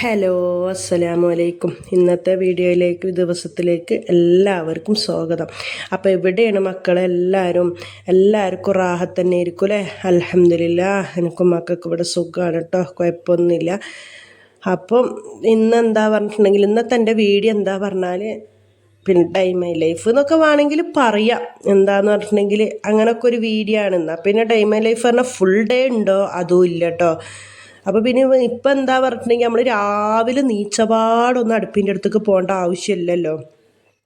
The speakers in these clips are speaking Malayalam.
ഹലോ, അസ്സലാമു അലൈക്കും. ഇന്നത്തെ വീഡിയോയിലേക്ക് ദിവസത്തിലേക്ക് എല്ലാവർക്കും സ്വാഗതം. അപ്പോൾ എവിടെയാണ് മക്കളെ എല്ലാവർക്കും റാഹത്ത് തന്നെ ആയിരിക്കും അല്ലേ? അൽഹംദുലില്ലാഹ്, എനിക്കും മക്കൾക്ക് ഇവിടെ സുഖമാണ് കേട്ടോ, കുഴപ്പമൊന്നുമില്ല. അപ്പം ഇന്നെന്താ പറഞ്ഞിട്ടുണ്ടെങ്കിൽ ഇന്നത്തെ എൻ്റെ വീഡിയോ എന്താ പറഞ്ഞാൽ പിന്നെ ടൈം മൈ ലൈഫ് എന്നൊക്കെ വേണമെങ്കിൽ പറയാം. എന്താന്ന് പറഞ്ഞിട്ടുണ്ടെങ്കിൽ അങ്ങനെയൊക്കെ ഒരു വീഡിയോ ആണ്. എന്നാൽ പിന്നെ ടൈം മൈ ലൈഫ് പറഞ്ഞാൽ ഫുൾ ഡേ ഉണ്ടോ? അതും ഇല്ല കേട്ടോ. അപ്പോൾ പിന്നെ ഇപ്പം എന്താ പറഞ്ഞിട്ടുണ്ടെങ്കിൽ നമ്മൾ രാവിലെ നീച്ചപാടൊന്നും അടുപ്പിൻ്റെ അടുത്തേക്ക് പോകേണ്ട ആവശ്യമില്ലല്ലോ.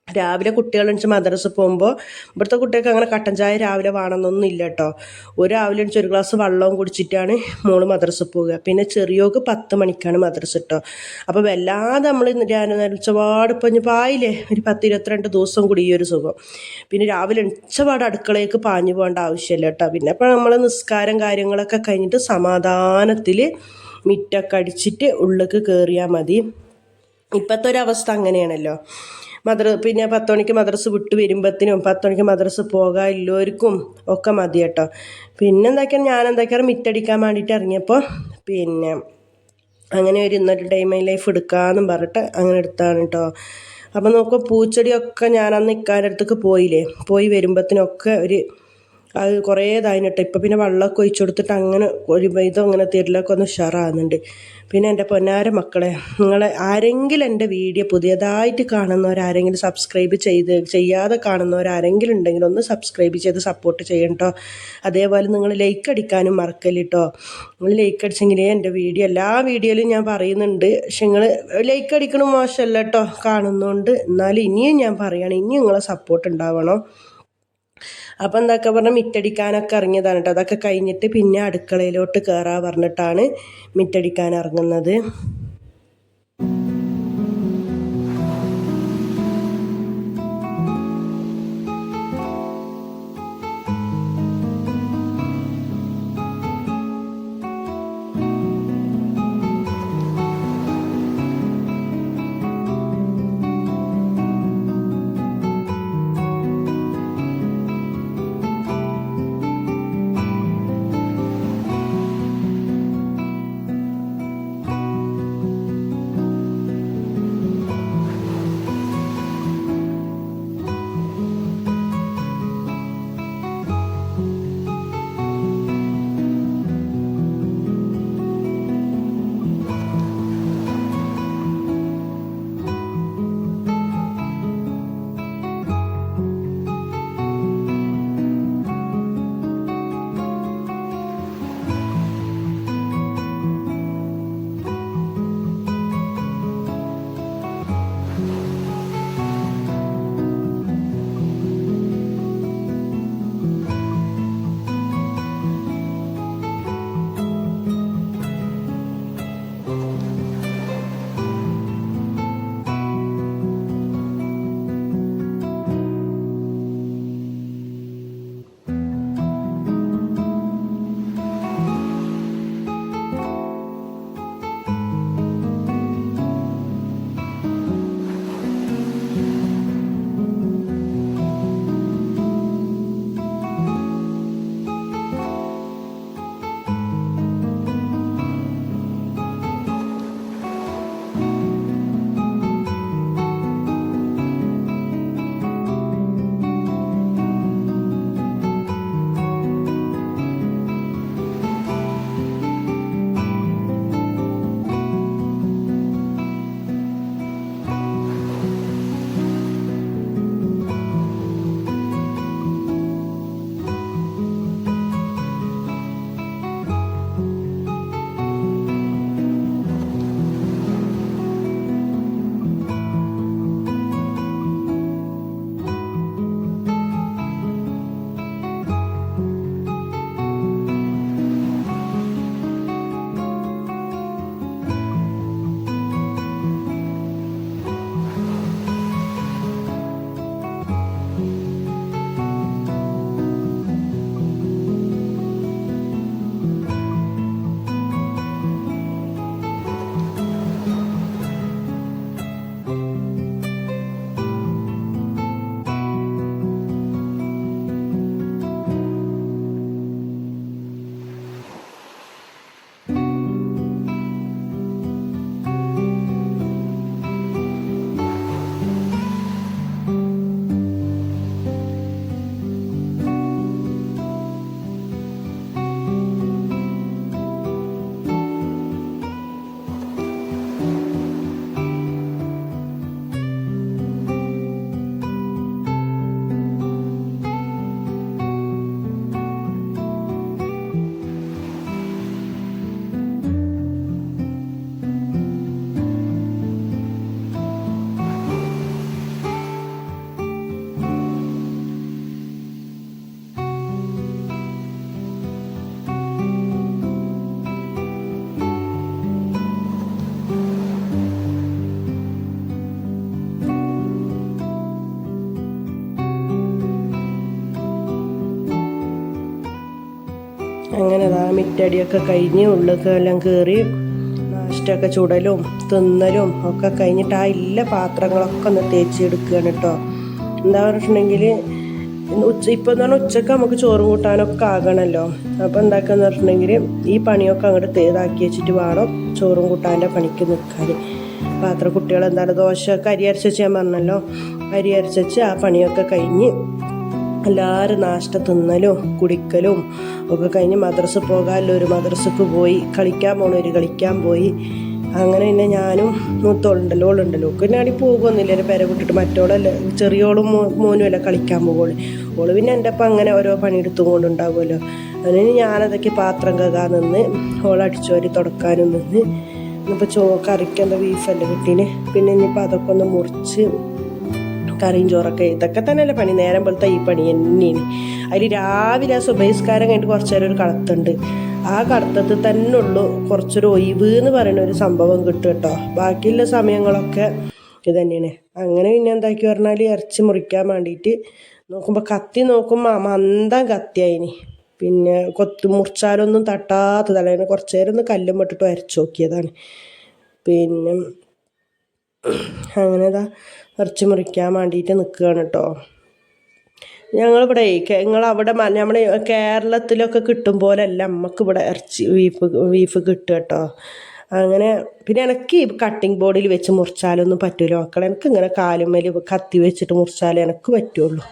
രാവിലെ കുട്ടികൾ എണിച്ച് മദ്രസ പോകുമ്പോൾ ഇവിടുത്തെ കുട്ടികൾക്ക് അങ്ങനെ കട്ടൻ ചായ രാവിലെ വേണമെന്നൊന്നും ഇല്ല കേട്ടോ. രാവിലെ എണിച്ച് ഒരു ഗ്ലാസ് വെള്ളവും കുടിച്ചിട്ടാണ് മോള് മദ്രസ പോവുക. പിന്നെ ചെറിയോക്ക് 10 മണിക്കാണ് മദ്രസ കേട്ടോ. അപ്പോൾ വല്ലാതെ നമ്മൾ നനച്ചപാട് ഇപ്പം ഇനി പായില്ലേ ഒരു 10-22 ദിവസം കൂടി ഈ ഒരു സുഖം. പിന്നെ രാവിലെ എണിച്ചപാട് അടുക്കളയ്ക്ക് പാഞ്ഞു പോകേണ്ട ആവശ്യമില്ല കേട്ടോ. പിന്നെ ഇപ്പം നമ്മൾ നിസ്കാരം കാര്യങ്ങളൊക്കെ കഴിഞ്ഞിട്ട് സമാധാനത്തിൽ മിറ്റൊക്കെ അടിച്ചിട്ട് ഉള്ളിലേക്ക് കയറിയാൽ മതി. ഇപ്പോഴത്തെ ഒരവസ്ഥ അങ്ങനെയാണല്ലോ. പിന്നെ 10 മണിക്ക് മദ്രസ വിട്ട് വരുമ്പോഴത്തേനും 10 മണിക്ക് മദ്രസ പോകാൻ എല്ലാവർക്കും ഒക്കെ മതി കേട്ടോ. പിന്നെ ഞാനെന്തൊക്കെയാണ് മിറ്റടിക്കാൻ വേണ്ടിയിട്ട് ഇറങ്ങിയപ്പോൾ പിന്നെ അങ്ങനെ ഇന്നൊരു ടൈം മൈ ലൈഫ് എടുക്കാമെന്നും പറഞ്ഞിട്ട് അങ്ങനെ എടുത്താണ് കേട്ടോ. അപ്പം നോക്കുക, പൂച്ചെടിയൊക്കെ ഞാനന്ന് ഇക്കാൻ്റെ അടുത്തേക്ക് പോയി വരുമ്പോഴത്തേനൊക്കെ അത് കുറേ ഇതായിട്ടോ. ഇപ്പം പിന്നെ വെള്ളമൊക്കെ ഒഴിച്ചു കൊടുത്തിട്ട് അങ്ങനെ ഒരു അങ്ങനെ തിരലൊക്കെ ഒന്ന് ഉഷാറാകുന്നുണ്ട്. പിന്നെ എൻ്റെ പൊന്നാര മക്കളെ, നിങ്ങൾ ആരെങ്കിലും എൻ്റെ വീഡിയോ പുതിയതായിട്ട് കാണുന്നവരാരെങ്കിലും ചെയ്യാതെ കാണുന്നവരാരെങ്കിലും ഉണ്ടെങ്കിൽ ഒന്ന് സബ്സ്ക്രൈബ് ചെയ്ത് സപ്പോർട്ട് ചെയ്യണം കേട്ടോ. അതേപോലെ നിങ്ങൾ ലൈക്ക് അടിക്കാനും മറക്കല്ല കേട്ടോ. നിങ്ങൾ ലൈക്ക് അടിച്ചെങ്കിലേ എൻ്റെ എല്ലാ വീഡിയോയിലും ഞാൻ പറയുന്നുണ്ട്. പക്ഷെ നിങ്ങൾ ലൈക്ക് അടിക്കണം മോശമല്ല കേട്ടോ, കാണുന്നതുകൊണ്ട്. എന്നാലും ഇനിയും ഞാൻ പറയുകയാണ്, ഇനിയും നിങ്ങളെ സപ്പോർട്ട് ഉണ്ടാവണം. അപ്പം എന്തൊക്കെ പറഞ്ഞാൽ മിറ്റടിക്കാനൊക്കെ ഇറങ്ങിയതാണ് കേട്ടോ. അതൊക്കെ കഴിഞ്ഞിട്ട് പിന്നെ അടുക്കളയിലോട്ട് കയറാൻ പറഞ്ഞിട്ടാണ് മിറ്റടിക്കാൻ ഇറങ്ങുന്നത്. മിറ്റടിയൊക്കെ കഴിഞ്ഞ് ഉള്ളിലെല്ലാം കയറി നാഷ്ടമൊക്കെ ചുടലും തിന്നലും ഒക്കെ കഴിഞ്ഞിട്ട് ആ ഇല്ല പാത്രങ്ങളൊക്കെ ഒന്ന് തേച്ചെടുക്കുകയാണ് കേട്ടോ. എന്താ പറഞ്ഞിട്ടുണ്ടെങ്കിൽ ഇപ്പം എന്ന് പറഞ്ഞാൽ ഉച്ചക്ക് നമുക്ക് ചോറും കൂട്ടാനൊക്കെ ആകണമല്ലോ. അപ്പോൾ എന്താക്കാന്ന് പറഞ്ഞിട്ടുണ്ടെങ്കിൽ ഈ പണിയൊക്കെ അങ്ങോട്ട് ഇതാക്കി വെച്ചിട്ട് വേണം ചോറും കൂട്ടാൻ്റെ പണിക്ക് നിൽക്കാൻ. പാത്രം കുട്ടികൾ എന്താണ് ദോശയൊക്കെ അരി അരച്ച് ഞാൻ പറഞ്ഞല്ലോ, അരി അരച്ച് ആ പണിയൊക്കെ കഴിഞ്ഞ് എല്ലാവരും നാഷ്ട തിന്നലും കുടിക്കലും ഒക്കെ കഴിഞ്ഞ് മദ്രസ പോകാമല്ലോ, മദ്രസക്ക് പോയി, കളിക്കാൻ പോണവർ കളിക്കാൻ പോയി. അങ്ങനെ പിന്നെ ഞാനും മൂത്തോളുണ്ടല്ലോ പിന്നെ അടി പോകുന്നില്ല, പെര വിട്ടിട്ട് മറ്റോളല്ല ചെറിയോളും മോനും അല്ല കളിക്കാൻ പോകുള്ളൂ. ഓള് പിന്നെ എൻ്റെ ഒപ്പം അങ്ങനെ ഓരോ പണിയെടുത്തും കൊണ്ടുണ്ടാകുമല്ലോ. അതിന് ഞാനതൊക്കെ പാത്രം കഴുകാൻ നിന്ന്, ഓളടിച്ചു വരി തുടക്കാനും നിന്ന്. ഇന്നിപ്പോൾ കറിക്കെന്താ ബീഫല്ലേ കിട്ടീന്. പിന്നെ ഇനിയിപ്പോൾ അതൊക്കെ ഒന്ന് മുറിച്ച് കറിയും ചോറൊക്കെ ഇതൊക്കെ തന്നെയല്ലേ പണി. നേരം പോലത്തെ ഈ പണി തന്നെയാണ്. അതിൽ രാവിലെ സുബഹിസ്കാരം കഴിഞ്ഞിട്ട് കുറച്ച് നേരം ഒരു കടത്തുണ്ട്. ആ കടത്തത്തിൽ തന്നെ ഉള്ളൂ കുറച്ചൊരു ഒഴിവ് എന്ന് പറയുന്ന ഒരു സംഭവം കിട്ടും കേട്ടോ. ബാക്കിയുള്ള സമയങ്ങളൊക്കെ ഇത് തന്നെയാണ്. അങ്ങനെ പിന്നെ എന്താക്കി പറഞ്ഞാൽ ഇറച്ചി മുറിക്കാൻ വേണ്ടിയിട്ട് നോക്കുമ്പോൾ കത്തി നോക്കുമ്പോൾ മന്ദം കത്തിയായിനി. പിന്നെ മുറിച്ചാലൊന്നും തട്ടാത്തതല്ല. അതിന് കുറച്ച് നേരം ഒന്ന് കല്ലും പെട്ടിട്ട് അരച്ച് നോക്കിയതാണ്. പിന്നെ അങ്ങനെ ഇറച്ചി മുറിക്കാൻ വേണ്ടിയിട്ട് നിൽക്കുകയാണ് കേട്ടോ. ഞങ്ങളിവിടെ നിങ്ങളവിടെ നമ്മൾ കേരളത്തിലൊക്കെ കിട്ടും പോലെയല്ല നമുക്കിവിടെ ഇറച്ചി ബീഫ് കിട്ടുക കേട്ടോ. അങ്ങനെ പിന്നെ എനിക്ക് ഈ കട്ടിങ് ബോർഡിൽ വെച്ച് മുറിച്ചാലൊന്നും പറ്റില്ല മക്കളെ. എനിക്ക് ഇങ്ങനെ കാലുമ്മേൽ കത്തി വെച്ചിട്ട് മുറിച്ചാലേ എനിക്ക് പറ്റുള്ളൂ.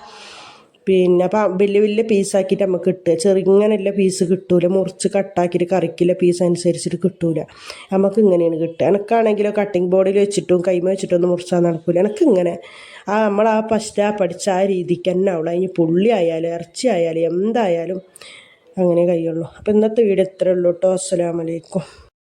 പിന്നെ അപ്പം വലിയ വലിയ പീസാക്കിയിട്ട് നമുക്ക് കിട്ടുക, ചെറുങ്ങനെയുള്ള പീസ് കിട്ടൂല. മുറിച്ച് കട്ടാക്കിയിട്ട് കറിക്കുള്ള പീസ് അനുസരിച്ചിട്ട് കിട്ടൂല. നമുക്ക് ഇങ്ങനെയാണ് കിട്ടുക. എനിക്കാണെങ്കിലോ കട്ടിങ് ബോർഡിൽ വെച്ചിട്ടും കൈമ വെച്ചിട്ടൊന്നും മുറിച്ചാൽ നടക്കില്ല. എനിക്കിങ്ങനെ നമ്മൾ പഠിച്ച ആ രീതിക്ക് തന്നെ ആവുള്ളൂ. അതിന് പുള്ളി ആയാലും ഇറച്ചി ആയാലും എന്തായാലും അങ്ങനെ കഴിയുള്ളൂ. അപ്പം ഇന്നത്തെ വീഡിയോ ഇത്രയേ ഉള്ളൂ കേട്ടോ. അസ്സലാമു അലൈക്കും.